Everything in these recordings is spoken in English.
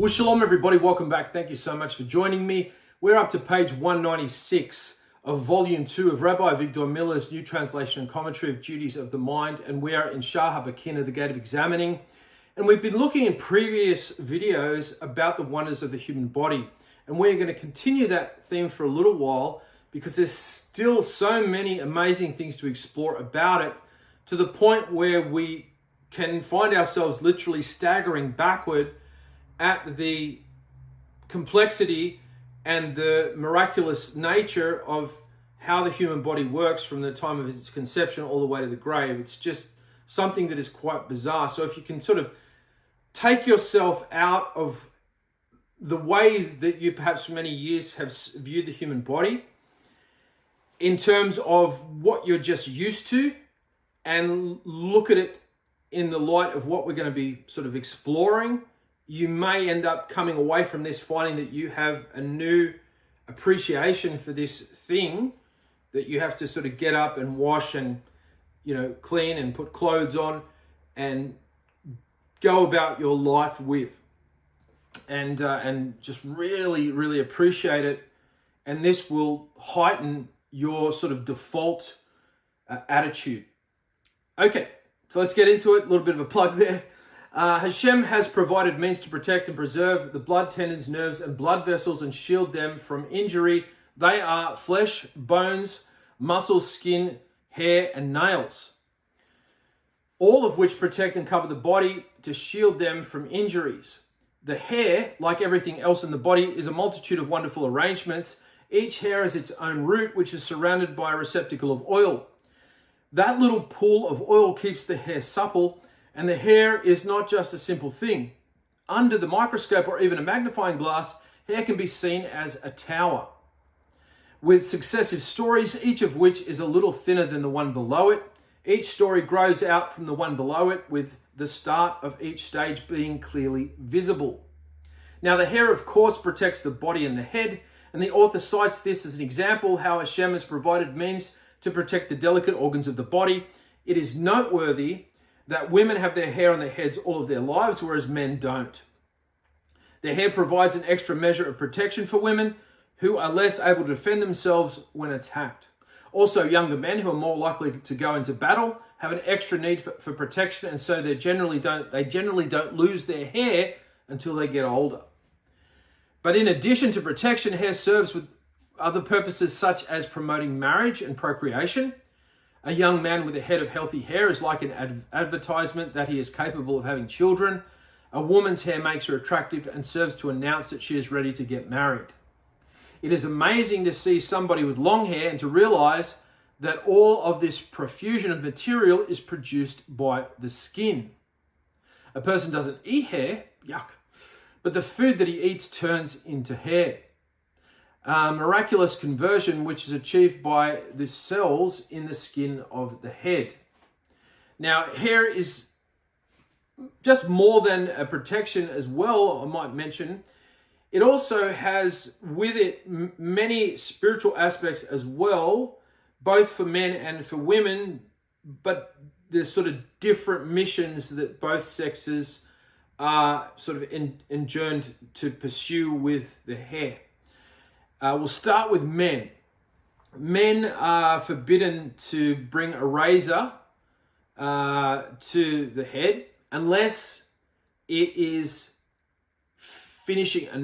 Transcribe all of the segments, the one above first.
Well, shalom everybody, welcome back. Thank you so much for joining me. We're up to page 196 of volume 2 of Rabbi Avigdor Miller's New Translation and Commentary of Duties of the Mind, and we are in Shah HaBakina, the Gate of Examining. And we've been looking in previous videos about the wonders of the human body, and we're going to continue that theme for a little while because there's still so many amazing things to explore about it, to the point where we can find ourselves literally staggering backward at the complexity and the miraculous nature of how the human body works from the time of its conception all the way to the grave. It's just something that is quite bizarre. So if you can sort of take yourself out of the way that you perhaps for many years have viewed the human body in terms of what you're just used to, and look at it in the light of what we're going to be sort of exploring, you may end up coming away from this finding that you have a new appreciation for this thing that you have to sort of get up and wash and, clean and put clothes on and go about your life with, and just really, really appreciate it. And this will heighten your sort of default attitude. Okay, so let's get into it. A little bit of a plug there. Hashem has provided means to protect and preserve the blood tendons, nerves, and blood vessels and shield them from injury. They are flesh, bones, muscles, skin, hair, and nails, all of which protect and cover the body to shield them from injuries. The hair, like everything else in the body, is a multitude of wonderful arrangements. Each hair has its own root, which is surrounded by a receptacle of oil. That little pool of oil keeps the hair supple. And the hair is not just a simple thing. Under the microscope or even a magnifying glass, hair can be seen as a tower, with successive stories, each of which is a little thinner than the one below it. Each story grows out from the one below it, with the start of each stage being clearly visible. Now, the hair, of course, protects the body and the head, and the author cites this as an example how Hashem has provided means to protect the delicate organs of the body. It is noteworthy that women have their hair on their heads all of their lives, whereas men don't. Their hair provides an extra measure of protection for women who are less able to defend themselves when attacked. Also, younger men who are more likely to go into battle have an extra need for protection, and so they generally don't lose their hair until they get older. But in addition to protection, hair serves with other purposes such as promoting marriage and procreation. A young man with a head of healthy hair is like an advertisement that he is capable of having children. A woman's hair makes her attractive and serves to announce that she is ready to get married. It is amazing to see somebody with long hair and to realize that all of this profusion of material is produced by the skin. A person doesn't eat hair, yuck, but the food that he eats turns into hair. Miraculous conversion, which is achieved by the cells in the skin of the head. Now, hair is just more than a protection as well, I might mention. It also has with it many spiritual aspects as well, both for men and for women, but there's sort of different missions that both sexes are sort of enjoined to pursue with the hair. We'll start with men. Men are forbidden to bring a razor to the head unless it is finishing a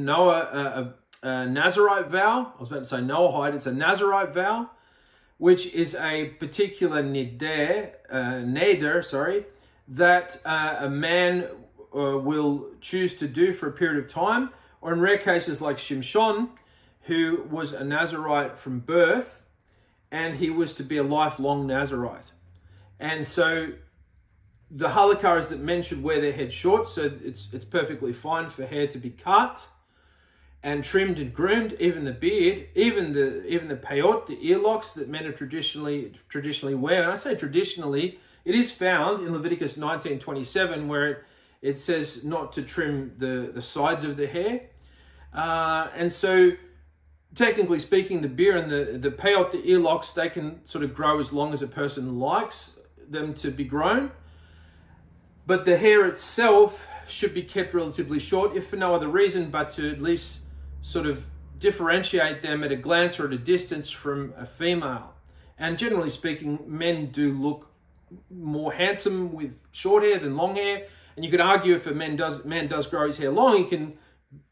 Nazarite vow. I was about to say Noahide. It's a Nazarite vow, which is a particular neder, that a man will choose to do for a period of time, or in rare cases like Shimshon, who was a Nazarite from birth, and he was to be a lifelong Nazarite. And so the halakha is that men should wear their head short, so it's perfectly fine for hair to be cut and trimmed and groomed, even the beard, even the peyot, the earlocks that men are traditionally wear. And I say traditionally, it is found in Leviticus 19:27, where it says not to trim the sides of the hair. And so technically speaking, the beard and the peyot, the earlocks, they can sort of grow as long as a person likes them to be grown. But the hair itself should be kept relatively short, if for no other reason but to at least sort of differentiate them at a glance or at a distance from a female. And generally speaking, men do look more handsome with short hair than long hair. And you could argue if a man does grow his hair long,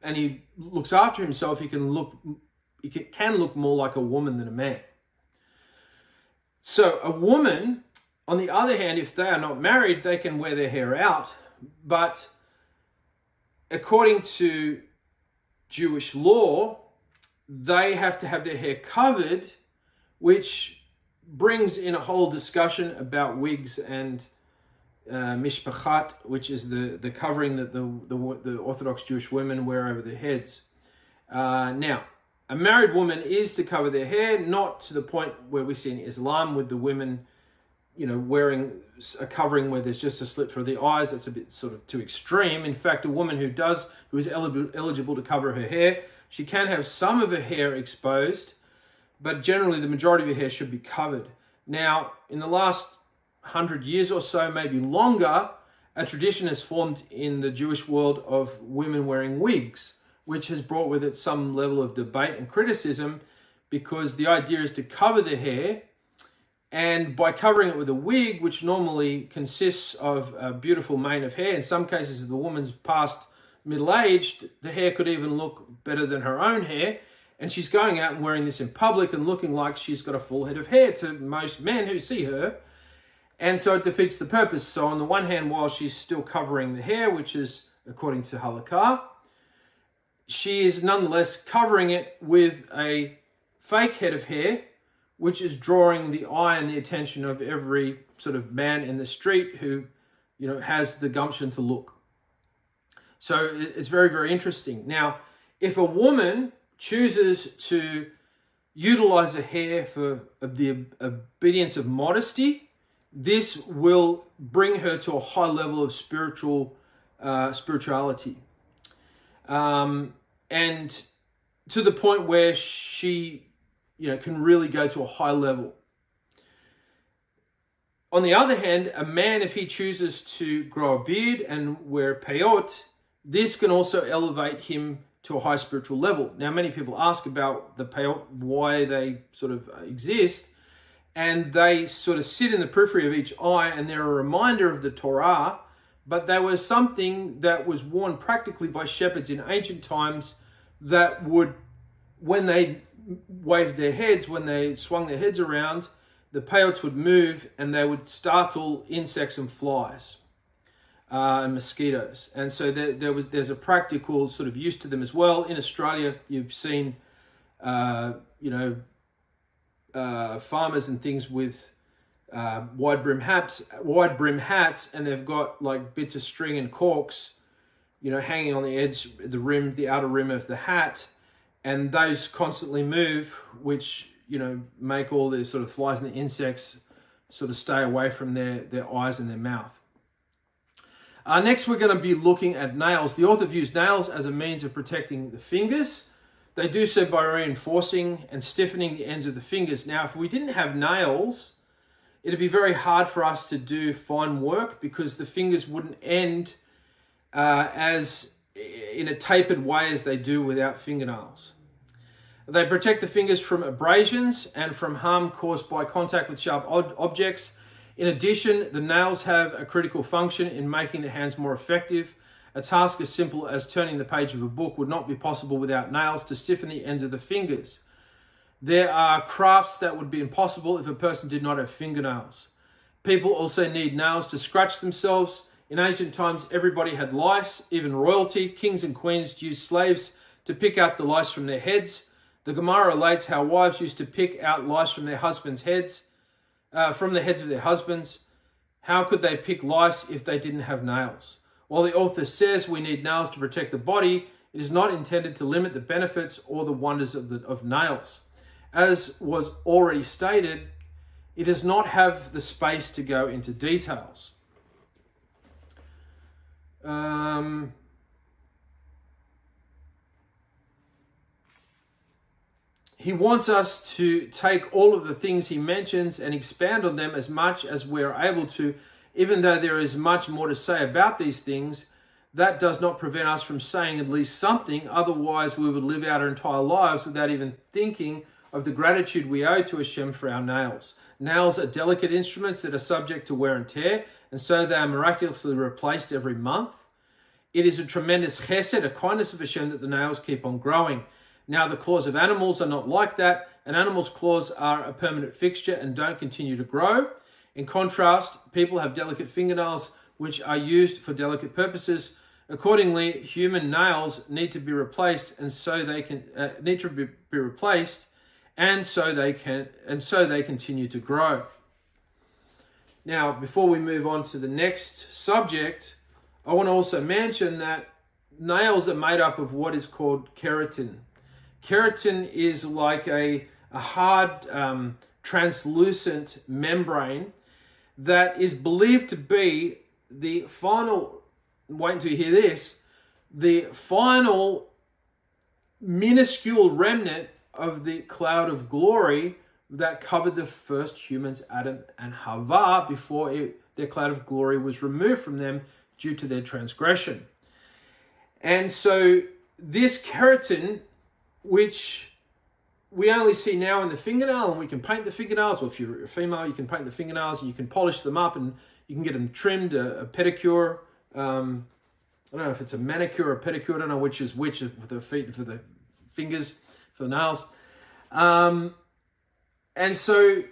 and he looks after himself, he can look more like a woman than a man. So a woman, on the other hand, if they are not married, they can wear their hair out. But according to Jewish law, they have to have their hair covered, which brings in a whole discussion about wigs and mishpachat, which is the covering that the Orthodox Jewish women wear over their heads. Now, a married woman is to cover their hair, not to the point where we see in Islam with the women, wearing a covering where there's just a slit for the eyes. That's a bit sort of too extreme. In fact, a woman who is eligible to cover her hair, she can have some of her hair exposed, but generally the majority of her hair should be covered. Now, in the last 100 years or so, maybe longer, a tradition has formed in the Jewish world of women wearing wigs, which has brought with it some level of debate and criticism, because the idea is to cover the hair, and by covering it with a wig, which normally consists of a beautiful mane of hair, in some cases if the woman's past middle-aged, the hair could even look better than her own hair, and she's going out and wearing this in public and looking like she's got a full head of hair to most men who see her, and so it defeats the purpose. So on the one hand, while she's still covering the hair, which is according to halakha, she is nonetheless covering it with a fake head of hair, which is drawing the eye and the attention of every sort of man in the street who, has the gumption to look. So it's very, very interesting. Now, if a woman chooses to utilize her hair for the obedience of modesty, this will bring her to a high level of spirituality. And to the point where she, can really go to a high level. On the other hand, a man, if he chooses to grow a beard and wear peyot, this can also elevate him to a high spiritual level. Now, many people ask about the peyot, why they sort of exist, and they sort of sit in the periphery of each eye, and they're a reminder of the Torah, but they were something that was worn practically by shepherds in ancient times that would, when they waved their heads, when they swung their heads around, the peyotes would move and they would startle insects and flies and mosquitoes. And so there's a practical sort of use to them as well. In Australia, you've seen, farmers and things with wide brim hats, and they've got like bits of string and corks, hanging on the edge, the outer rim of the hat, and those constantly move, which, make all the sort of flies and the insects sort of stay away from their eyes and their mouth. Next, we're going to be looking at nails. The author views nails as a means of protecting the fingers. They do so by reinforcing and stiffening the ends of the fingers. Now, if we didn't have nails, it'd be very hard for us to do fine work because the fingers wouldn't end as in a tapered way as they do without fingernails. They protect the fingers from abrasions and from harm caused by contact with sharp objects. In addition, the nails have a critical function in making the hands more effective. A task as simple as turning the page of a book would not be possible without nails to stiffen the ends of the fingers. There are crafts that would be impossible if a person did not have fingernails. People also need nails to scratch themselves. In ancient times, everybody had lice, even royalty. Kings and queens used slaves to pick out the lice from their heads. The Gemara relates how wives used to pick out lice from their husbands' heads, from the heads of their husbands. How could they pick lice if they didn't have nails? While the author says we need nails to protect the body, it is not intended to limit the benefits or the wonders of nails. As was already stated, it does not have the space to go into details. He wants us to take all of the things he mentions and expand on them as much as we're able to, even though there is much more to say about these things. that does not prevent us from saying at least something. Otherwise, we would live out our entire lives without even thinking of the gratitude we owe to Hashem for our nails. Nails are delicate instruments that are subject to wear and tear, and so they are miraculously replaced every month. It is a tremendous chesed, a kindness of Hashem, that the nails keep on growing. Now, the claws of animals are not like that. An animal's claws are a permanent fixture and don't continue to grow. In contrast, people have delicate fingernails which are used for delicate purposes. Accordingly, human nails need to be replaced, and so they continue to grow. Now, before we move on to the next subject, I want to also mention that nails are made up of what is called keratin. Keratin is like a hard, translucent membrane that is believed to be the final, wait until you hear this, the final minuscule remnant of the cloud of glory that covered the first humans, Adam and Hava, before their cloud of glory was removed from them due to their transgression. And so this keratin, which we only see now in the fingernail, and we can paint the fingernails, or if you're a female, you can paint the fingernails and you can polish them up and you can get them trimmed, a pedicure. I don't know if it's a manicure or a pedicure. I don't know which is which for the feet, for the fingers, for the nails. And so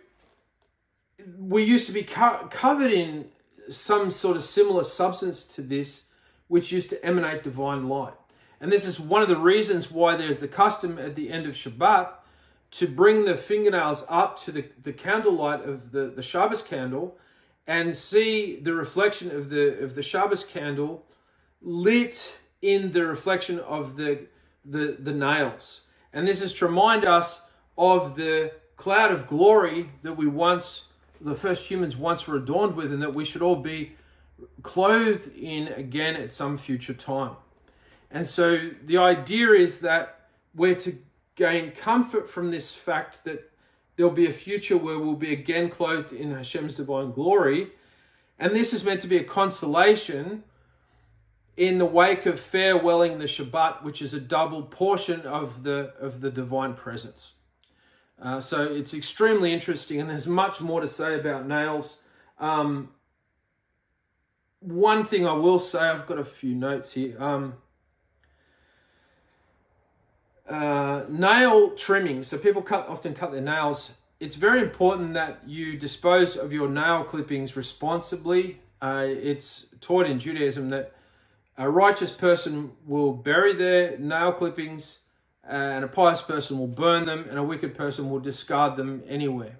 we used to be covered in some sort of similar substance to this, which used to emanate divine light. And this is one of the reasons why there's the custom at the end of Shabbat to bring the fingernails up to the candlelight of the Shabbos candle and see the reflection of the Shabbos candle lit in the reflection of the nails. And this is to remind us of the cloud of glory that the first humans once were adorned with, and that we should all be clothed in again at some future time. And so the idea is that we're to gain comfort from this fact that there'll be a future where we'll be again clothed in Hashem's divine glory. And this is meant to be a consolation in the wake of farewelling the Shabbat, which is a double portion of the divine presence. So it's extremely interesting, and there's much more to say about nails. One thing I will say, I've got a few notes here. Nail trimming. So people often cut their nails. It's very important that you dispose of your nail clippings responsibly. It's taught in Judaism that a righteous person will bury their nail clippings, and a pious person will burn them, and a wicked person will discard them anywhere.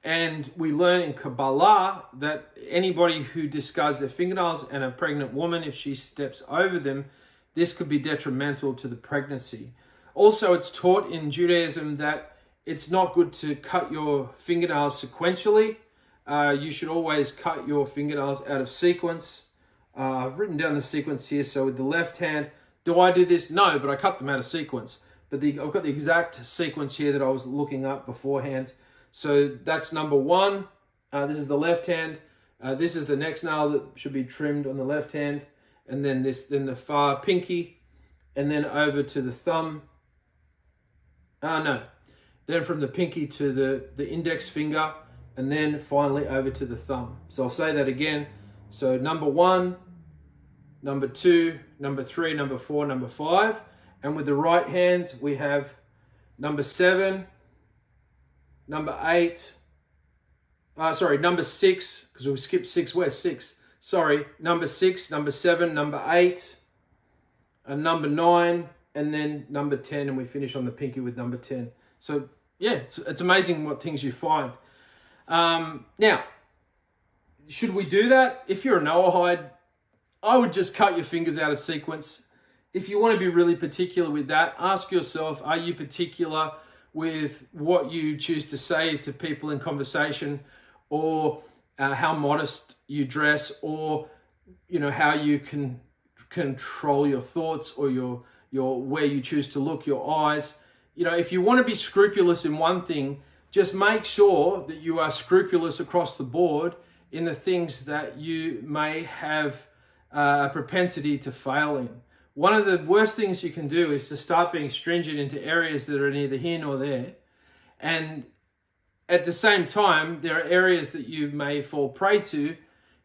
And we learn in Kabbalah that anybody who discards their fingernails, and a pregnant woman, if she steps over them, this could be detrimental to the pregnancy. Also, it's taught in Judaism that it's not good to cut your fingernails sequentially. You should always cut your fingernails out of sequence. I've written down the sequence here. So with the left hand, do I do this? No, but I cut them out of sequence. But I've got the exact sequence here that I was looking up beforehand. So that's number one. This is the left hand. This is the next nail that should be trimmed on the left hand. And then then the far pinky. And then over to the thumb. Then from the pinky to the index finger. And then finally over to the thumb. So I'll say that again. So number one, number two, number three, number four, number five. And with the right hand, we have number 7, number 8, number 6, because we skipped 6. Where's 6? Sorry, number 6, number 7, number 8, and number 9, and then number 10, and we finish on the pinky with number 10. So yeah, it's amazing what things you find. Now, should we do that? If you're a Noahide, I would just cut your fingers out of sequence. If you want to be really particular with that, ask yourself, are you particular with what you choose to say to people in conversation, or how modest you dress, or how you can control your thoughts, or your where you choose to look, your eyes. If you want to be scrupulous in one thing, just make sure that you are scrupulous across the board in the things that you may have a propensity to fail in. One of the worst things you can do is to start being stringent into areas that are neither here nor there. And at the same time, there are areas that you may fall prey to.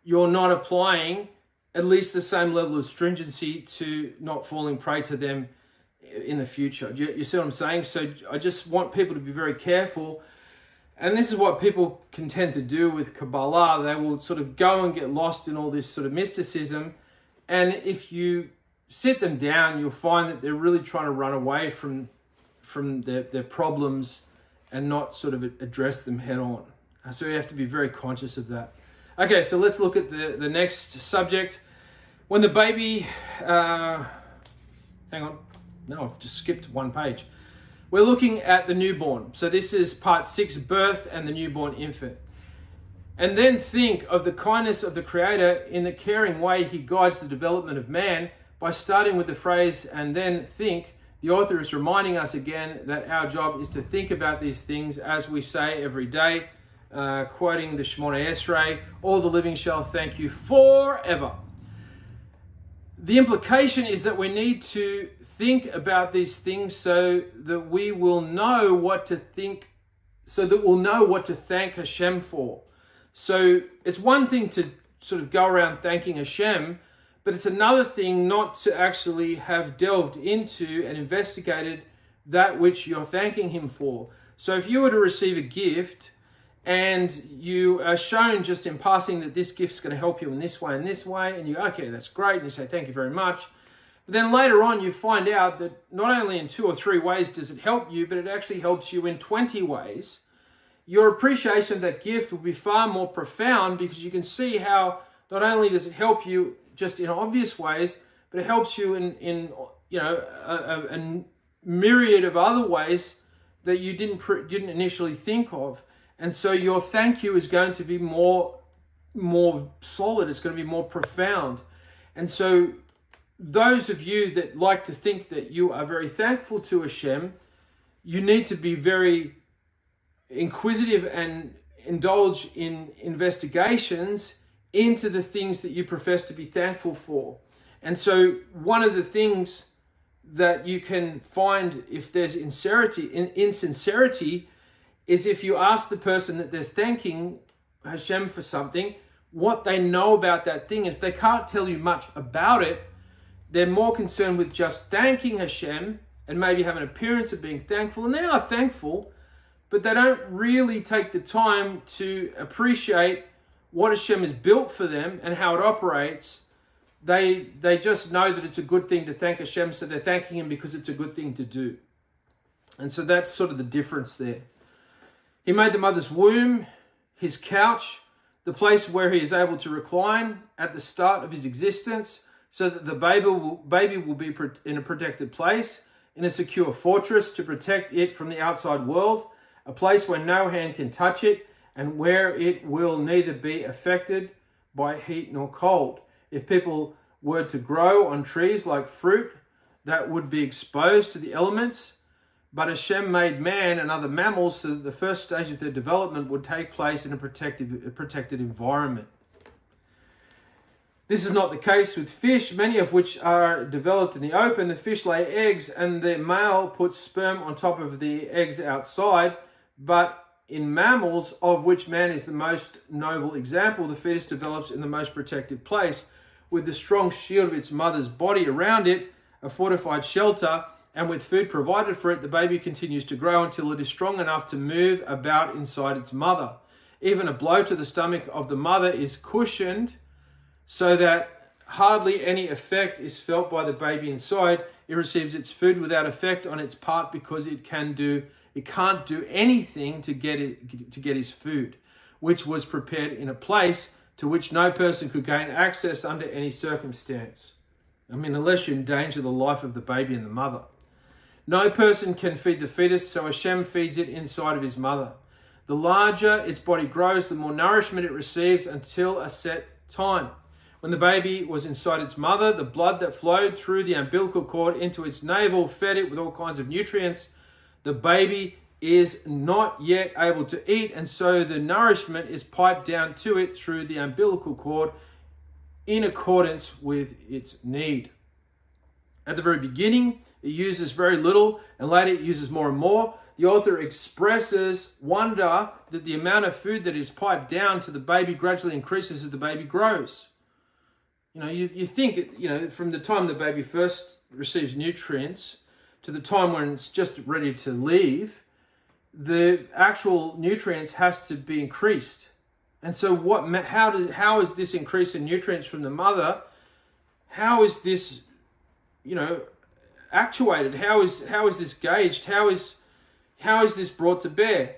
You're not applying at least the same level of stringency to not falling prey to them in the future. You see what I'm saying? So I just want people to be very careful. And this is what people can tend to do with Kabbalah. They will sort of go and get lost in all this sort of mysticism. And if you sit them down, you'll find that they're really trying to run away from their problems and not sort of address them head on. So you have to be very conscious of that. Okay, so let's look at the next subject. When the baby, hang on, no, I've just skipped one page. We're looking at the newborn. So this is part 6, birth and the newborn infant. And then think of the kindness of the Creator in the caring way He guides the development of man by starting with the phrase, and then think. The author is reminding us again that our job is to think about these things as we say every day, quoting the Shemona Esrei, all the living shall thank you forever. The implication is that we need to think about these things so that we will know what to think, so that we'll know what to thank Hashem for. So it's one thing to sort of go around thanking Hashem, but it's another thing not to actually have delved into and investigated that which you're thanking Him for. So if you were to receive a gift and you are shown just in passing that this gift's going to help you in this way and this way, and you go, okay, that's great, and you say, thank you very much. But then later on, you find out that not only in 2 or 3 ways does it help you, but it actually helps you in 20 ways. Your appreciation of that gift will be far more profound, because you can see how not only does it help you just in obvious ways, but it helps you in a myriad of other ways that you didn't initially think of. And so your thank you is going to be more solid. It's going to be more profound. And so those of you that like to think that you are very thankful to Hashem, you need to be very inquisitive and indulge in investigations into the things that you profess to be thankful for. And so one of the things that you can find if there's insincerity is if you ask the person that they're thanking Hashem for something, what they know about that thing. If they can't tell you much about it, they're more concerned with just thanking Hashem and maybe have an appearance of being thankful. And they are thankful, but they don't really take the time to appreciate what Hashem has built for them and how it operates. They just know that it's a good thing to thank Hashem, so they're thanking Him because it's a good thing to do. And so that's sort of the difference there. He made the mother's womb, His couch, the place where He is able to recline at the start of His existence, so that the baby will be in a protected place, in a secure fortress to protect it from the outside world, a place where no hand can touch it, and where it will neither be affected by heat nor cold. If people were to grow on trees like fruit, that would be exposed to the elements. But Hashem made man and other mammals so that the first stage of their development would take place in a protected environment. This is not the case with fish, many of which are developed in the open. The fish lay eggs and the male puts sperm on top of the eggs outside. But in mammals, of which man is the most noble example, the fetus develops in the most protected place, with the strong shield of its mother's body around it, a fortified shelter, and with food provided for it, the baby continues to grow until it is strong enough to move about inside its mother. Even a blow to the stomach of the mother is cushioned so that hardly any effect is felt by the baby inside. It receives its food without effect on its part because it can't do anything to get his food, which was prepared in a place to which no person could gain access under any circumstance. I mean, unless you endanger the life of the baby and the mother. No person can feed the fetus, so Hashem feeds it inside of his mother. The larger its body grows, the more nourishment it receives until a set time. When the baby was inside its mother, the blood that flowed through the umbilical cord into its navel fed it with all kinds of nutrients. The baby is not yet able to eat, and so the nourishment is piped down to it through the umbilical cord in accordance with its need. At the very beginning, it uses very little, and later it uses more and more. The author expresses wonder that the amount of food that is piped down to the baby gradually increases as the baby grows. You think, from the time the baby first receives nutrients to the time when it's just ready to leave, the actual nutrients has to be increased. And so how is this increase in nutrients from the mother, how is this, actuated? How is this gauged? How is this brought to bear?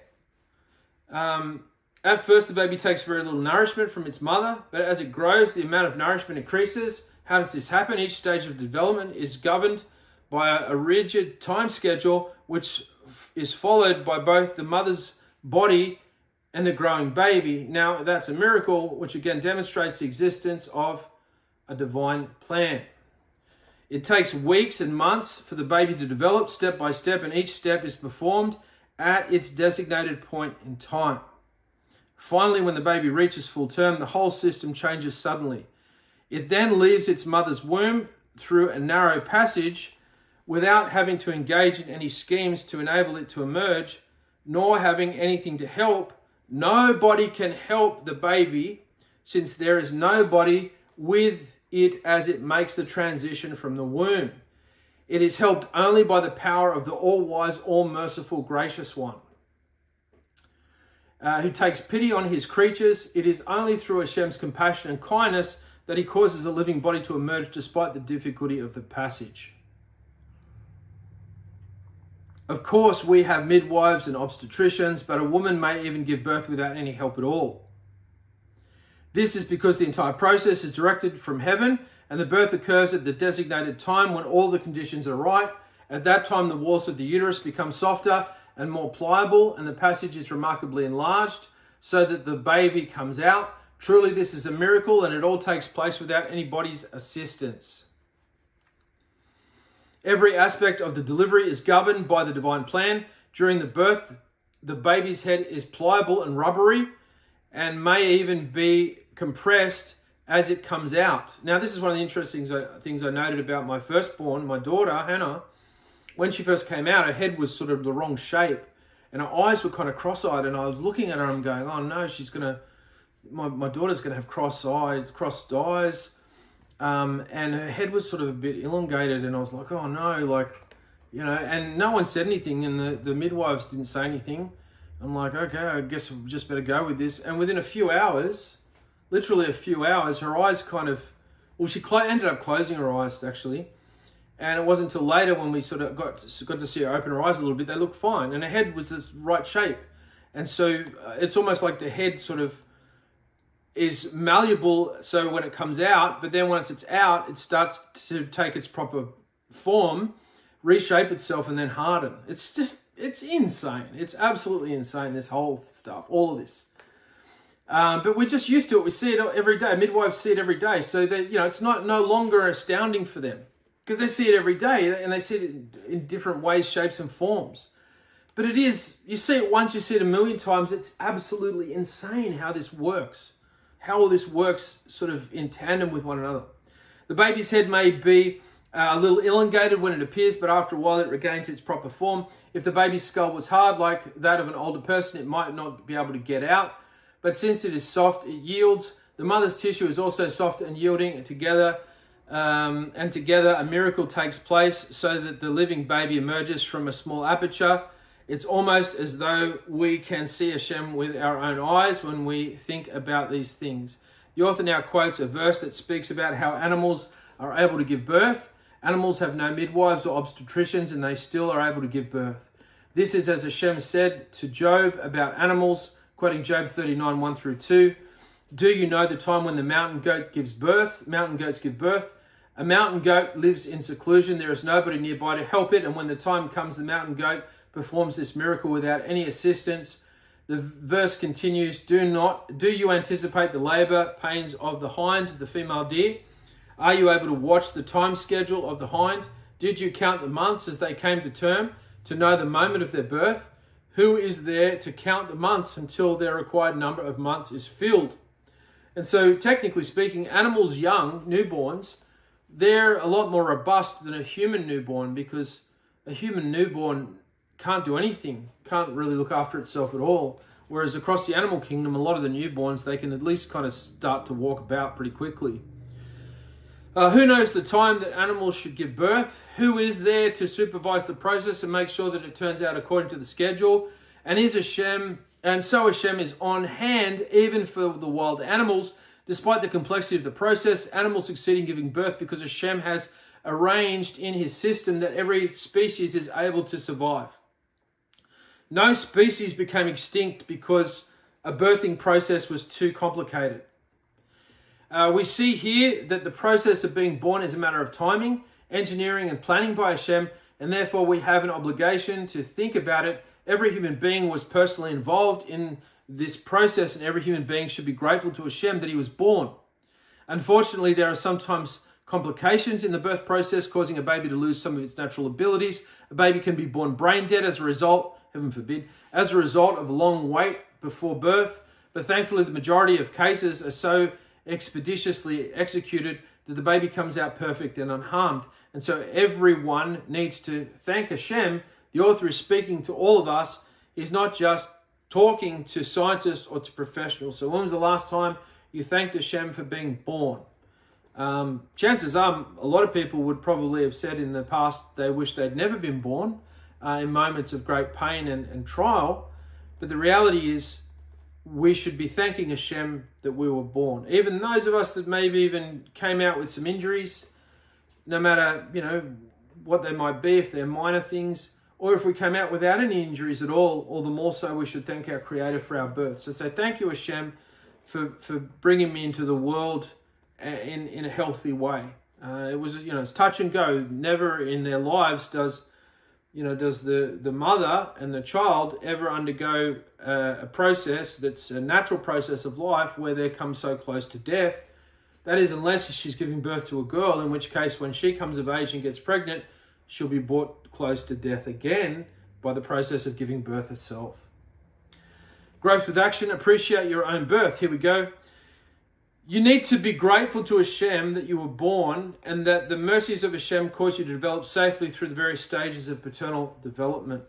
At first, the baby takes very little nourishment from its mother, but as it grows, the amount of nourishment increases. How does this happen? Each stage of development is governed by a rigid time schedule, which is followed by both the mother's body and the growing baby. Now, that's a miracle, which again demonstrates the existence of a divine plan. It takes weeks and months for the baby to develop step by step, and each step is performed at its designated point in time. Finally, when the baby reaches full term, the whole system changes suddenly. It then leaves its mother's womb through a narrow passage without having to engage in any schemes to enable it to emerge, nor having anything to help. Nobody can help the baby, since there is nobody with it as it makes the transition from the womb. It is helped only by the power of the all-wise, all-merciful, gracious one, who takes pity on his creatures. It is only through Hashem's compassion and kindness that he causes a living body to emerge despite the difficulty of the passage. Of course, we have midwives and obstetricians, but a woman may even give birth without any help at all. This is because the entire process is directed from heaven, and the birth occurs at the designated time when all the conditions are right. At that time, the walls of the uterus become softer and more pliable, and the passage is remarkably enlarged so that the baby comes out. Truly, this is a miracle, and it all takes place without anybody's assistance. Every aspect of the delivery is governed by the divine plan. During the birth, the baby's head is pliable and rubbery and may even be compressed as it comes out. Now, this is one of the interesting things I noted about my firstborn, my daughter, Hannah. When she first came out, her head was sort of the wrong shape and her eyes were kind of cross-eyed, and I was looking at her and I'm going, oh no, my daughter's going to have crossed eyes. And her head was sort of a bit elongated, and I was like, oh no, and no one said anything, and the midwives didn't say anything. I'm like, okay, I guess we just better go with this. And within a few hours, literally a few hours, her eyes she ended up closing her eyes actually. And it wasn't until later when we sort of got to see her open her eyes a little bit, they looked fine, and her head was the right shape. And so it's almost like the head sort of is malleable, so when it comes out, but then once it's out, it starts to take its proper form, reshape itself, and then harden. It's insane. It's absolutely insane, this whole stuff, all of this. But we're just used to it. We see it every day. Midwives see it every day. So that, it's no longer astounding for them, because they see it every day, and they see it in different ways, shapes, and forms. But it is, you see it once, you see it a million times. It's absolutely insane how this works. How all this works sort of in tandem with one another. The baby's head may be a little elongated when it appears, but after a while it regains its proper form. If the baby's skull was hard, like that of an older person, it might not be able to get out. But since it is soft, it yields. The mother's tissue is also soft and yielding together. And together a miracle takes place so that the living baby emerges from a small aperture. It's almost as though we can see Hashem with our own eyes when we think about these things. The author now quotes a verse that speaks about how animals are able to give birth. Animals have no midwives or obstetricians, and they still are able to give birth. This is as Hashem said to Job about animals, quoting Job 39, 1 through 2. Do you know the time when the mountain goat gives birth? Mountain goats give birth. A mountain goat lives in seclusion. There is nobody nearby to help it. And when the time comes, the mountain goat performs this miracle without any assistance. The verse continues, do you anticipate the labor pains of the hind, the female deer? Are you able to watch the time schedule of the hind? Did you count the months as they came to term, to know the moment of their birth? Who is there to count the months until their required number of months is filled? And so technically speaking, animals young, newborns, they're a lot more robust than a human newborn, because a human newborn can't do anything, can't really look after itself at all. Whereas across the animal kingdom, a lot of the newborns, they can at least kind of start to walk about pretty quickly. Who knows the time that animals should give birth? Who is there to supervise the process and make sure that it turns out according to the schedule? And Hashem is on hand even for the wild animals. Despite the complexity of the process, animals succeed in giving birth because Hashem has arranged in his system that every species is able to survive. No species became extinct because a birthing process was too complicated. We see here that the process of being born is a matter of timing, engineering, and planning by Hashem, and therefore we have an obligation to think about it. Every human being was personally involved in this process, and every human being should be grateful to Hashem that he was born. Unfortunately, there are sometimes complications in the birth process, causing a baby to lose some of its natural abilities. A baby can be born brain dead as a result, heaven forbid, as a result of a long wait before birth. But thankfully, the majority of cases are so expeditiously executed that the baby comes out perfect and unharmed. And so everyone needs to thank Hashem. The author is speaking to all of us. He's not just talking to scientists or to professionals. So when was the last time you thanked Hashem for being born? Chances are a lot of people would probably have said in the past they wish they'd never been born in moments of great pain and trial. But the reality is we should be thanking Hashem that we were born. Even those of us that maybe even came out with some injuries, no matter, what they might be, if they're minor things, or if we came out without any injuries at all the more so we should thank our Creator for our birth. So say thank you, Hashem, for bringing me into the world in a healthy way. It was, it's touch and go. Never in their lives does the mother and the child ever undergo a process that's a natural process of life where they come so close to death. That is, unless she's giving birth to a girl, in which case when she comes of age and gets pregnant, she'll be brought close to death again by the process of giving birth herself. Growth with action. Appreciate your own birth. Here we go. You need to be grateful to Hashem that you were born and that the mercies of Hashem caused you to develop safely through the various stages of paternal development.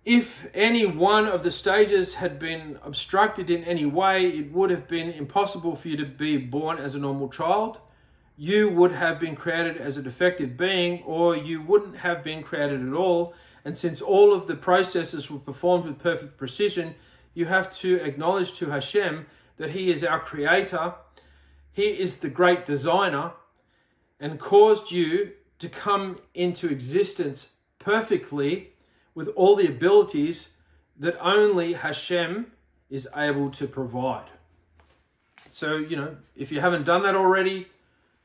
If any one of the stages had been obstructed in any way, it would have been impossible for you to be born as a normal child. You would have been created as a defective being, or you wouldn't have been created at all. And since all of the processes were performed with perfect precision, you have to acknowledge to Hashem that He is our Creator. He is the great designer and caused you to come into existence perfectly with all the abilities that only Hashem is able to provide. So, if you haven't done that already,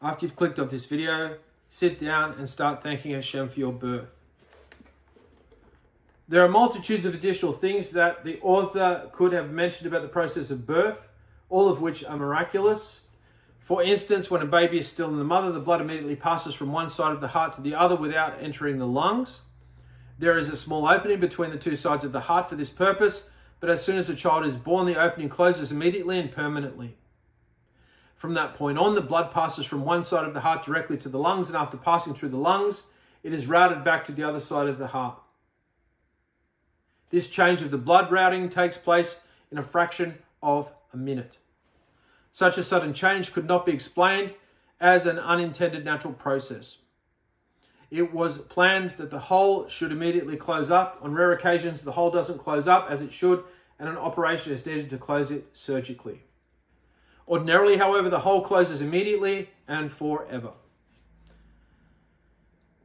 after you've clicked off this video, sit down and start thanking Hashem for your birth. There are multitudes of additional things that the author could have mentioned about the process of birth, all of which are miraculous. For instance, when a baby is still in the mother, the blood immediately passes from one side of the heart to the other without entering the lungs. There is a small opening between the two sides of the heart for this purpose, but as soon as the child is born, the opening closes immediately and permanently. From that point on, the blood passes from one side of the heart directly to the lungs, and after passing through the lungs, it is routed back to the other side of the heart. This change of the blood routing takes place in a fraction of a minute. Such a sudden change could not be explained as an unintended natural process. It was planned that the hole should immediately close up. On rare occasions, the hole doesn't close up as it should, and an operation is needed to close it surgically. Ordinarily, however, the hole closes immediately and forever.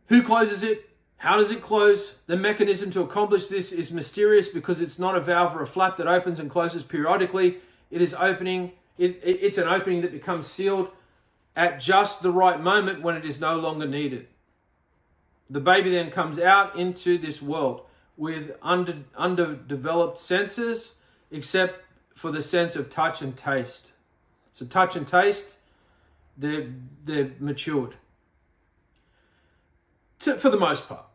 Who closes it? How does it close? The mechanism to accomplish this is mysterious because it's not a valve or a flap that opens and closes periodically. It's an opening that becomes sealed at just the right moment when it is no longer needed. The baby then comes out into this world with underdeveloped senses, except for the sense of touch and taste. So touch and taste, they're matured. For the most part.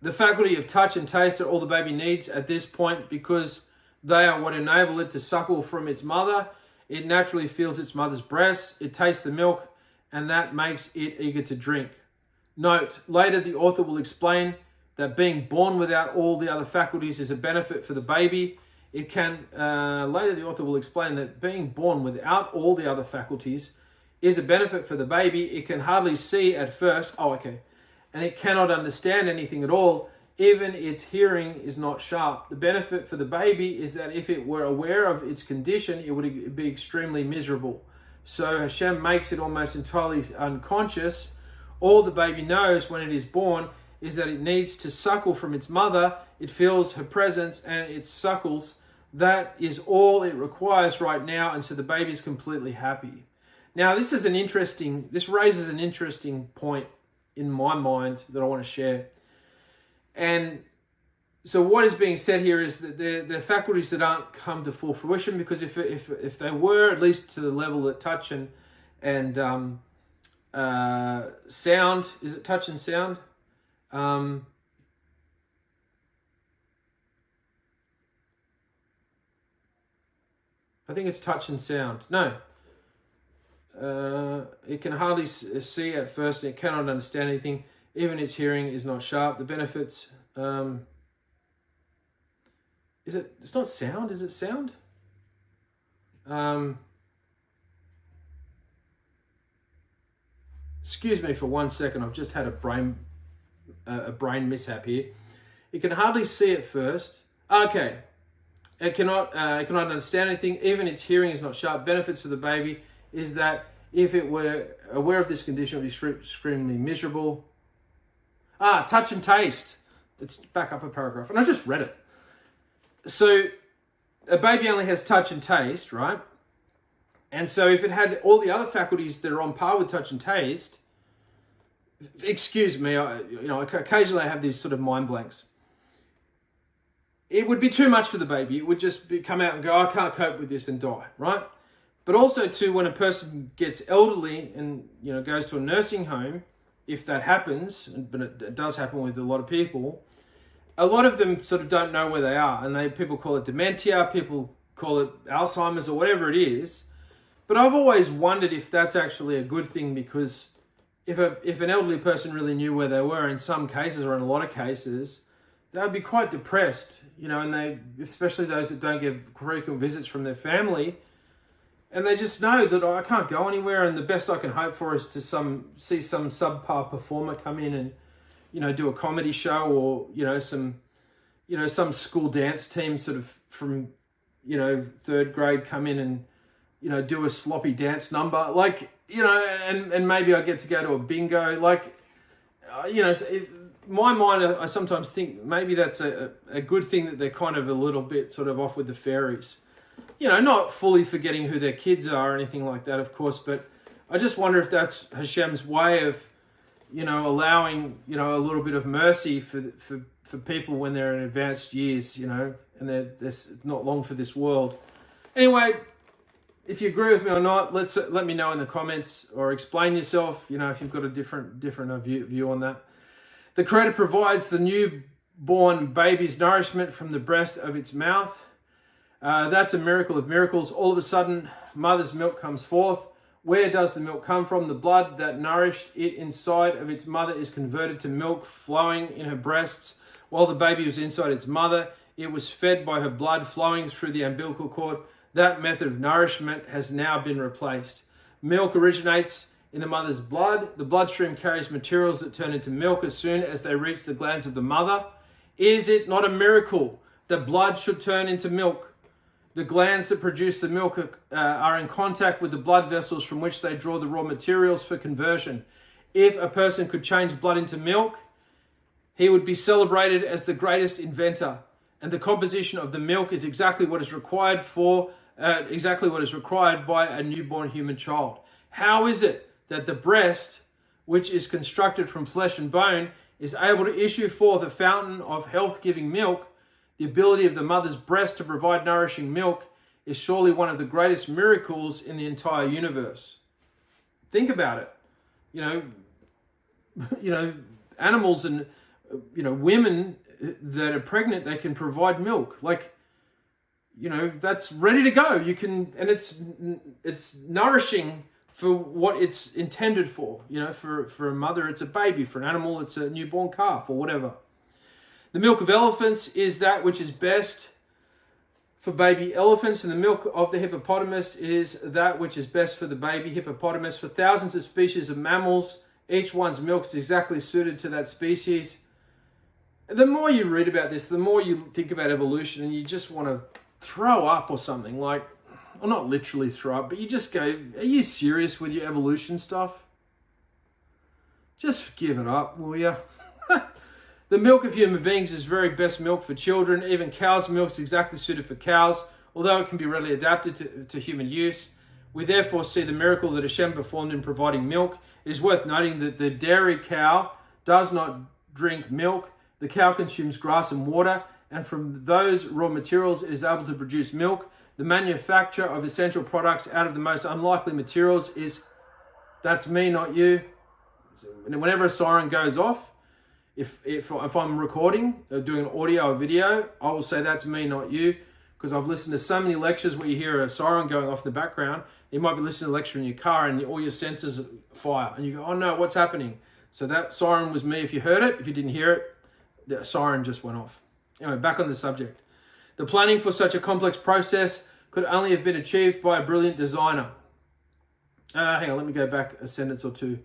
The faculty of touch and taste are all the baby needs at this point because they are what enable it to suckle from its mother. It naturally feels its mother's breasts, it tastes the milk, and that makes it eager to drink. Note, later the author will explain that being born without all the other faculties is a benefit for the baby. Later the author will explain that being born without all the other faculties is a benefit for the baby. It can hardly see at first, and it cannot understand anything at all. Even its hearing is not sharp. The benefit for the baby is that if it were aware of its condition, it would be extremely miserable. So Hashem makes it almost entirely unconscious. All the baby knows when it is born is that it needs to suckle from its mother. It feels her presence and it suckles. That is all it requires right now, and so the baby is completely happy. Now, this raises an interesting point in my mind that I want to share. And so what is being said here is that the faculties that aren't come to full fruition, because if they were, at least to the level that touch and sound, is it touch and sound? I think it's touch and sound. No. It can hardly see at first, and it cannot understand anything. Even its hearing is not sharp. The benefits... it's not sound, is it sound? Excuse me for 1 second, I've just had a brain mishap here. It can hardly see at first. Okay. It cannot understand anything. Even its hearing is not sharp. Benefits for the baby is that if it were aware of this condition, it would be extremely miserable. Touch and taste. Let's back up a paragraph. And I just read it. So a baby only has touch and taste, right? And so if it had all the other faculties that are on par with touch and taste, excuse me, occasionally I have these sort of mind blanks. It would be too much for the baby. It would just come out and go, I can't cope with this, and die, right? But also too, when a person gets elderly and goes to a nursing home, if that happens, but it does happen with a lot of people, a lot of them sort of don't know where they are, and people call it dementia, people call it Alzheimer's or whatever it is. But I've always wondered if that's actually a good thing, because if an elderly person really knew where they were, in some cases or in a lot of cases, they would be quite depressed, and especially those that don't get frequent visits from their family, and they just know that I can't go anywhere, and the best I can hope for is to see some subpar performer come in and do a comedy show, or some school dance team sort of from third grade come in and do a sloppy dance number, and maybe I get to go to a bingo, my mind, I sometimes think maybe that's a good thing, that they're kind of a little bit sort of off with the fairies. Not fully forgetting who their kids are or anything like that, of course, but I just wonder if that's Hashem's way of, allowing, a little bit of mercy for people when they're in advanced years, and they're not long for this world. Anyway, if you agree with me or not, let me know in the comments, or explain yourself, if you've got a different view on that. The Creator provides the newborn baby's nourishment from the breast of its mouth. That's a miracle of miracles. All of a sudden, mother's milk comes forth. Where does the milk come from? The blood that nourished it inside of its mother is converted to milk flowing in her breasts. While the baby was inside its mother, it was fed by her blood flowing through the umbilical cord. That method of nourishment has now been replaced. Milk originates in the mother's blood. The bloodstream carries materials that turn into milk as soon as they reach the glands of the mother. Is it not a miracle that blood should turn into milk? The glands that produce the milk are in contact with the blood vessels from which they draw the raw materials for conversion. If a person could change blood into milk, he would be celebrated as the greatest inventor. And the composition of the milk is exactly what is required by a newborn human child. How is it that the breast, which is constructed from flesh and bone, is able to issue forth a fountain of health-giving milk? The ability of the mother's breast to provide nourishing milk is surely one of the greatest miracles in the entire universe. Think about it. Animals and women that are pregnant, they can provide milk. that's ready to go. You can, and it's nourishing for what it's intended for. For a mother, it's a baby. For an animal, it's a newborn calf or whatever. The milk of elephants is that which is best for baby elephants, and the milk of the hippopotamus is that which is best for the baby hippopotamus. For thousands of species of mammals, each one's milk is exactly suited to that species. The more you read about this, the more you think about evolution, and you just want to throw up or something. Like, or not literally throw up, but you just go, are you serious with your evolution stuff? Just give it up, will you? The milk of human beings is very best milk for children. Even cow's milk is exactly suited for cows, although it can be readily adapted to human use. We therefore see the miracle that Hashem performed in providing milk. It is worth noting that the dairy cow does not drink milk. The cow consumes grass and water, and from those raw materials it is able to produce milk. The manufacture of essential products out of the most unlikely materials is, that's me, not you. Whenever a siren goes off, if I'm recording, doing an audio or video, I will say that's me, not you, because I've listened to so many lectures where you hear a siren going off in the background. You might be listening to a lecture in your car and all your sensors fire, and you go, oh no, what's happening? So that siren was me if you heard it. If you didn't hear it, the siren just went off. Anyway, back on the subject. The planning for such a complex process could only have been achieved by a brilliant designer. Hang on, let me go back a sentence or two.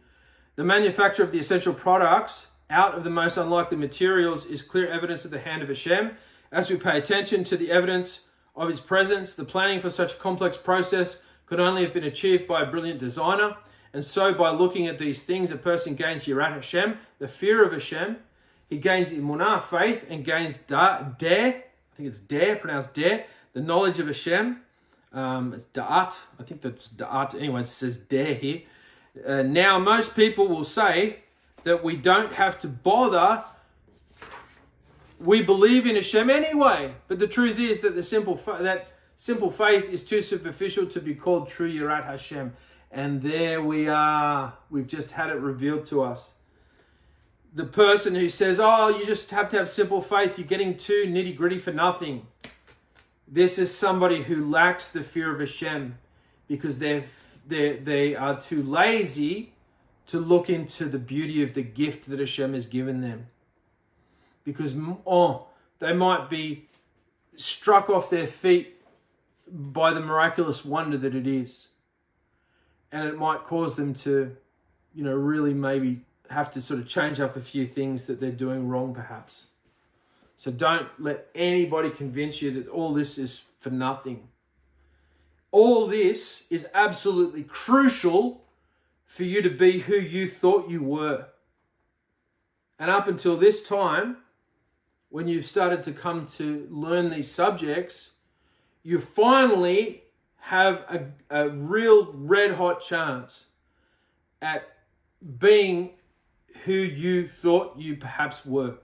The manufacture of the essential products out of the most unlikely materials is clear evidence of the hand of Hashem. As we pay attention to the evidence of his presence, the planning for such a complex process could only have been achieved by a brilliant designer. And so by looking at these things, a person gains Yirat Hashem, the fear of Hashem. He gains Imunah, faith, and gains Deh, I think it's Deh, pronounced Deh, the knowledge of Hashem. It's Da'at, I think that's Da'at, anyway, it says Deh here. Now, most people will say that we don't have to bother. We believe in Hashem anyway. But the truth is that that simple faith is too superficial to be called true Yirat Hashem. And there we are. We've just had it revealed to us. The person who says, oh, you just have to have simple faith, you're getting too nitty gritty for nothing. This is somebody who lacks the fear of Hashem because they are too lazy to look into the beauty of the gift that Hashem has given them. Because, they might be struck off their feet by the miraculous wonder that it is. And it might cause them to, really maybe have to sort of change up a few things that they're doing wrong perhaps. So don't let anybody convince you that all this is for nothing. All this is absolutely crucial for you to be who you thought you were. And up until this time, when you've started to come to learn these subjects, you finally have a real red hot chance at being who you thought you perhaps were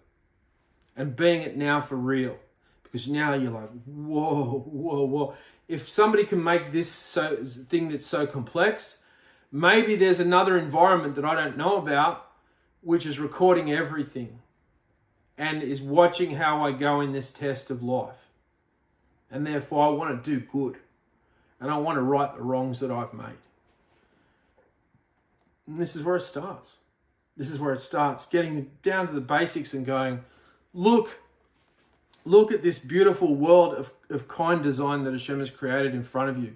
and being it now for real. Because now you're like, whoa. If somebody can make this thing that's so complex, maybe there's another environment that I don't know about, which is recording everything and is watching how I go in this test of life. And therefore I want to do good. And I want to right the wrongs that I've made. And this is where it starts. This is where it starts, getting down to the basics and going, look at this beautiful world of kind design that Hashem has created in front of you.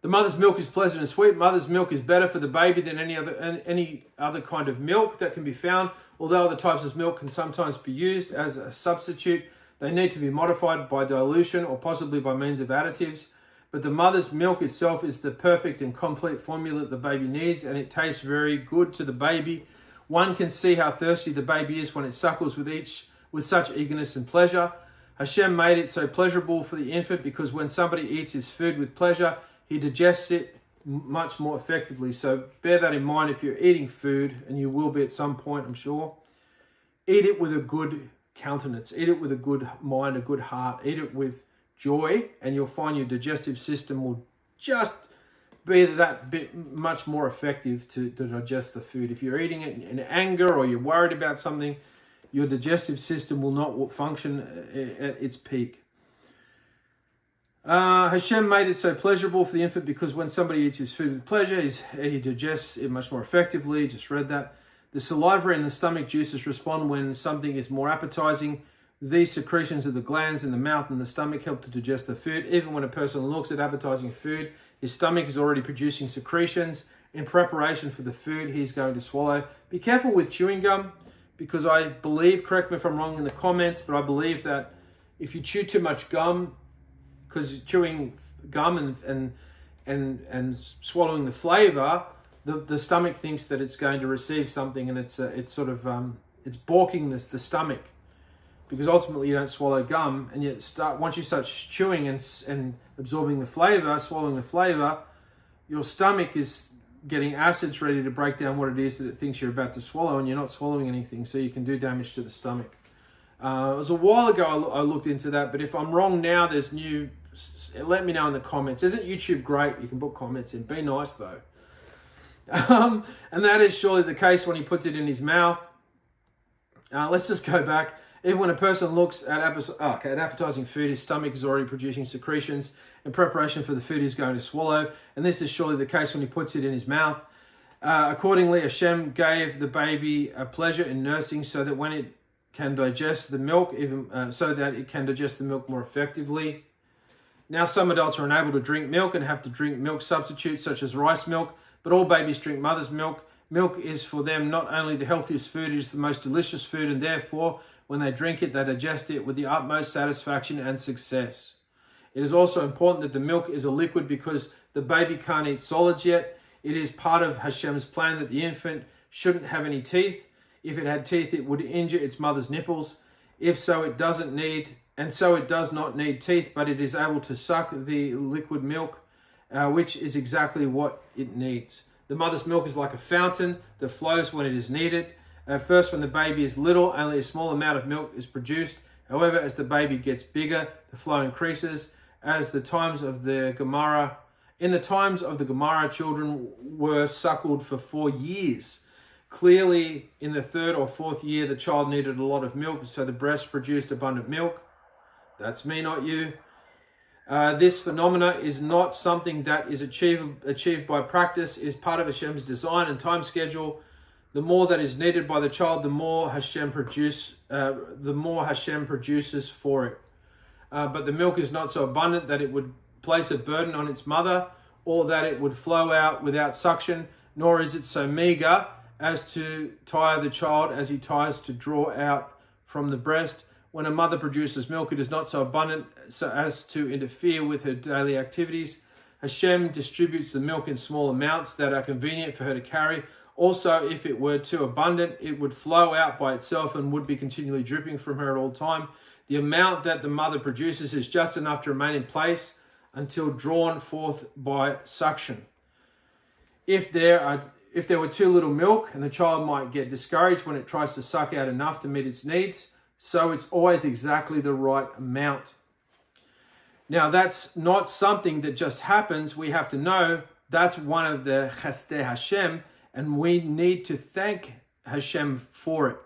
The mother's milk is pleasant and sweet. Mother's milk is better for the baby than any other kind of milk that can be found. Although other types of milk can sometimes be used as a substitute, they need to be modified by dilution or possibly by means of additives. But the mother's milk itself is the perfect and complete formula that the baby needs, and it tastes very good to the baby. One can see how thirsty the baby is when it suckles with such eagerness and pleasure. Hashem made it so pleasurable for the infant because when somebody eats his food with pleasure, he digests it much more effectively. So bear that in mind if you're eating food, and you will be at some point, I'm sure. Eat it with a good countenance. Eat it with a good mind, a good heart. Eat it with joy, and you'll find your digestive system will just be that bit much more effective to digest the food. If you're eating it in anger or you're worried about something, your digestive system will not function at its peak. Hashem made it so pleasurable for the infant because when somebody eats his food with pleasure, he digests it much more effectively. Just read that. The saliva and the stomach juices respond when something is more appetizing. These secretions of the glands in the mouth and the stomach help to digest the food. Even when a person looks at appetizing food, his stomach is already producing secretions in preparation for the food he's going to swallow. Be careful with chewing gum because I believe, correct me if I'm wrong in the comments, but I believe that if you chew too much gum, because chewing gum and swallowing the flavor, the stomach thinks that it's going to receive something, and it's it's balking the stomach, because ultimately you don't swallow gum, and yet once you start chewing and absorbing the flavor, swallowing the flavor, your stomach is getting acids ready to break down what it is that it thinks you're about to swallow, and you're not swallowing anything, so you can do damage to the stomach. It was a while ago I looked into that, but if I'm wrong now, there's new. Let me know in the comments. Isn't YouTube great? You can put comments in. Be nice though. And that is surely the case when he puts it in his mouth. Let's just go back. Even when a person looks at appetizing food, his stomach is already producing secretions in preparation for the food he's going to swallow. And this is surely the case when he puts it in his mouth. Accordingly, Hashem gave the baby a pleasure in nursing so that when it can digest the milk, so that it can digest the milk more effectively. Now, some adults are unable to drink milk and have to drink milk substitutes such as rice milk, but all babies drink mother's milk. Milk is for them not only the healthiest food, it is the most delicious food, and therefore, when they drink it, they digest it with the utmost satisfaction and success. It is also important that the milk is a liquid because the baby can't eat solids yet. It is part of Hashem's plan that the infant shouldn't have any teeth. If it had teeth, it would injure its mother's nipples. If so, it does not need teeth, but it is able to suck the liquid milk, which is exactly what it needs. The mother's milk is like a fountain that flows when it is needed. At first, when the baby is little, only a small amount of milk is produced. However, as the baby gets bigger, the flow increases. In the times of the Gemara, children were suckled for 4 years. Clearly, in the 3rd or 4th year, the child needed a lot of milk, so the breast produced abundant milk. That's me, not you. This phenomena is not something that is achieved by practice. It is part of Hashem's design and time schedule. The more that is needed by the child, the more Hashem produces for it. But the milk is not so abundant that it would place a burden on its mother, or that it would flow out without suction, nor is it so meager as to tire the child as he tires to draw out from the breast. When a mother produces milk, it is not so abundant so as to interfere with her daily activities. Hashem distributes the milk in small amounts that are convenient for her to carry. Also, if it were too abundant, it would flow out by itself and would be continually dripping from her at all time. The amount that the mother produces is just enough to remain in place until drawn forth by suction. If there were too little milk, and the child might get discouraged when it tries to suck out enough to meet its needs, so it's always exactly the right amount. Now, that's not something that just happens. We have to know that's one of the Chesed Hashem, and we need to thank Hashem for it.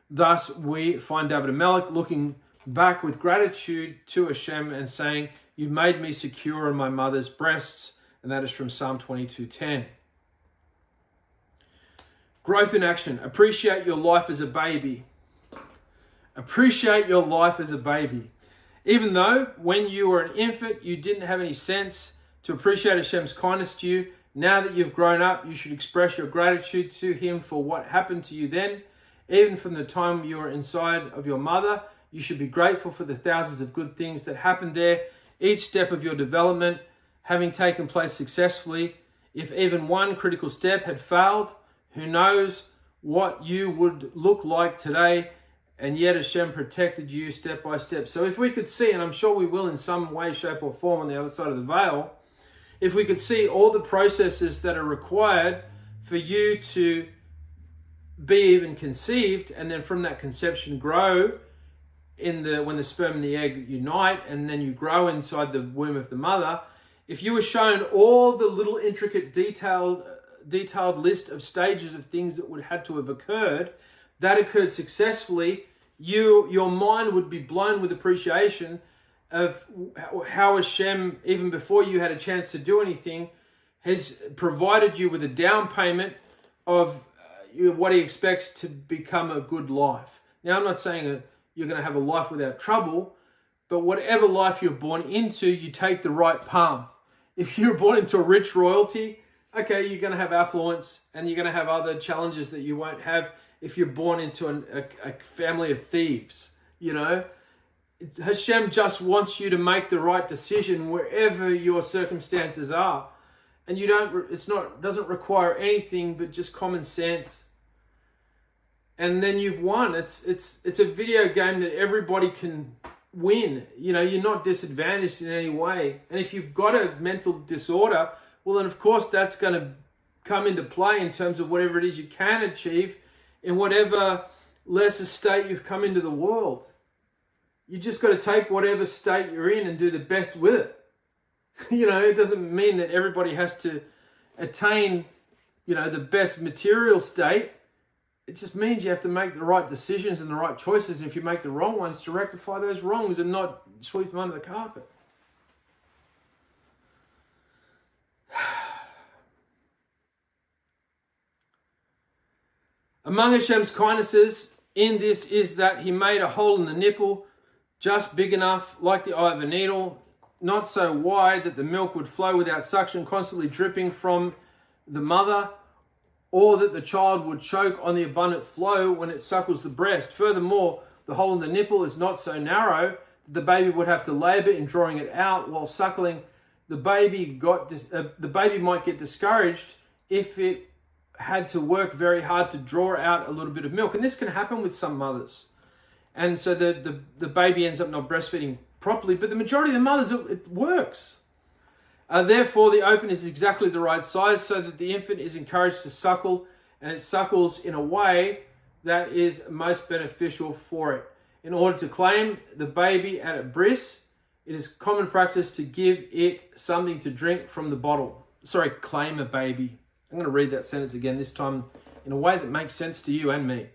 Thus, we find David HaMelech looking back with gratitude to Hashem and saying, "You made me secure in my mother's breasts," and that is from Psalm 22:10. Growth in action. Appreciate your life as a baby. Appreciate your life as a baby. Even though when you were an infant, you didn't have any sense to appreciate Hashem's kindness to you, now that you've grown up, you should express your gratitude to Him for what happened to you then. Even from the time you were inside of your mother, you should be grateful for the thousands of good things that happened there. Each step of your development having taken place successfully. If even one critical step had failed, who knows what you would look like today, and yet Hashem protected you step by step. So if we could see, and I'm sure we will in some way, shape or form on the other side of the veil, if we could see all the processes that are required for you to be even conceived, and then from that conception grow when the sperm and the egg unite, and then you grow inside the womb of the mother, if you were shown all the little intricate detailed list of stages of things that would had to have occurred, that occurred successfully, your mind would be blown with appreciation of how Hashem, even before you had a chance to do anything, has provided you with a down payment of what he expects to become a good life. Now, I'm not saying you're going to have a life without trouble, but whatever life you're born into, you take the right path. If you're born into a rich royalty, okay, you're going to have affluence and you're going to have other challenges that you won't have if you're born into a family of thieves. You know, Hashem just wants you to make the right decision wherever your circumstances are. And doesn't require anything but just common sense. And then you've won. It's a video game that everybody can win. You know, you're not disadvantaged in any way. And if you've got a mental disorder, well, then of course that's going to come into play in terms of whatever it is you can achieve in whatever lesser state you've come into the world. You just got to take whatever state you're in and do the best with it. You know, it doesn't mean that everybody has to attain, you know, the best material state. It just means you have to make the right decisions and the right choices. And if you make the wrong ones, to rectify those wrongs and not sweep them under the carpet. Among Hashem's kindnesses in this is that he made a hole in the nipple just big enough, like the eye of a needle, not so wide that the milk would flow without suction, constantly dripping from the mother, or that the child would choke on the abundant flow when it suckles the breast. Furthermore, the hole in the nipple is not so narrow that the baby would have to labor in drawing it out while suckling. The baby might get discouraged if it had to work very hard to draw out a little bit of milk. And this can happen with some mothers. And so the baby ends up not breastfeeding properly, but the majority of the mothers, it works. Therefore, the open is exactly the right size so that the infant is encouraged to suckle, and it suckles in a way that is most beneficial for it. In order to claim the baby at a bris, it is common practice to give it something to drink from the bottle. Sorry, claim a baby. I'm going to read that sentence again, this time in a way that makes sense to you and me.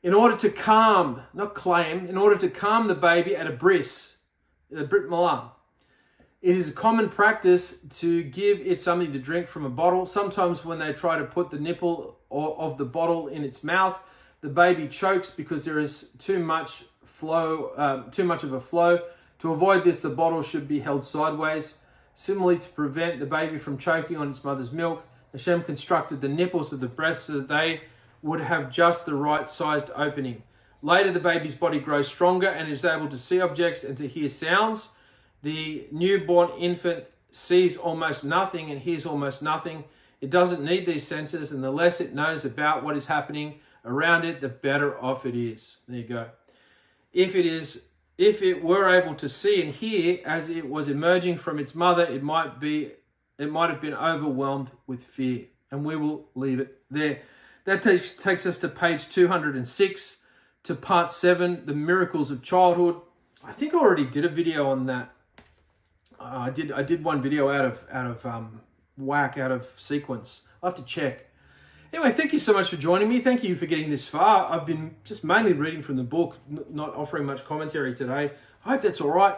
In order to calm, not claim, in order to calm the baby at a bris, the Brit Milah, it is a common practice to give it something to drink from a bottle. Sometimes when they try to put the nipple of the bottle in its mouth, the baby chokes because there is too much of a flow. To avoid this, the bottle should be held sideways. Similarly, to prevent the baby from choking on its mother's milk, Hashem constructed the nipples of the breast so that they would have just the right sized opening. Later, the baby's body grows stronger and is able to see objects and to hear sounds. The newborn infant sees almost nothing and hears almost nothing. It doesn't need these senses, and the less it knows about what is happening around it, the better off it is. There you go. If it were able to see and hear as it was emerging from its mother, it might have been overwhelmed with fear. And we will leave it there. That takes us to page 206, to part 7, the miracles of childhood. I think I already did a video on that. I did one video out of sequence. I'll have to check. Anyway, thank you so much for joining me. Thank you for getting this far. I've been just mainly reading from the book, not offering much commentary today. I hope that's all right.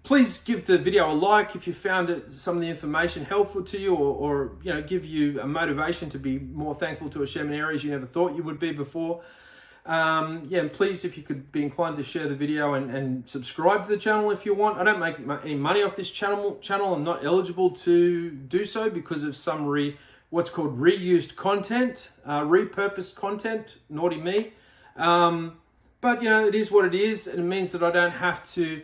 Please give the video a like if you found some of the information helpful to you, or give you a motivation to be more thankful to Hashem in areas you never thought you would be before. And please, if you could be inclined to share the video and subscribe to the channel if you want. I don't make any money off this channel. I'm not eligible to do so because of some what's called reused content, repurposed content. Naughty me. But it is what it is, and it means that I don't have to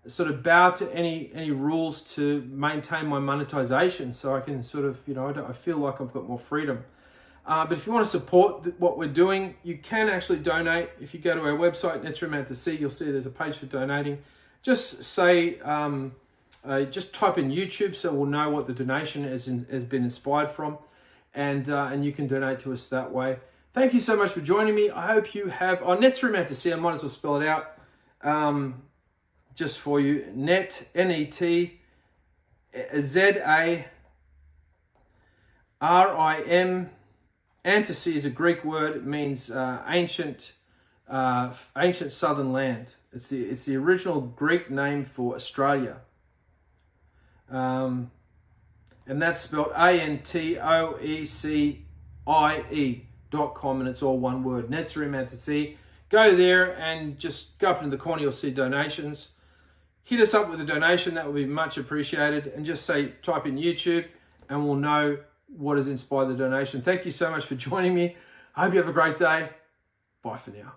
sort of bow to any rules to maintain my monetization. So I can sort of, I feel like I've got more freedom. But if you want to support what we're doing, you can actually donate. If you go to our website, Netzrim you'll see there's a page for donating. Just say, just type in YouTube so we'll know what the donation has been inspired from. And you can donate to us that way. Thank you so much for joining me. I hope you have, Netzrim I might as well spell it out just for you. Net, Netzrim, Antasy is a Greek word. It means ancient ancient southern land. It's the original Greek name for Australia. And that's spelled ANTOECIE.com, and it's all one word, Netzeri Mantassi. Go there and just go up into the corner, you'll see donations. Hit us up with a donation, that would be much appreciated. And just type in YouTube and we'll know what has inspired the donation. Thank you so much for joining me. I hope you have a great day. Bye for now.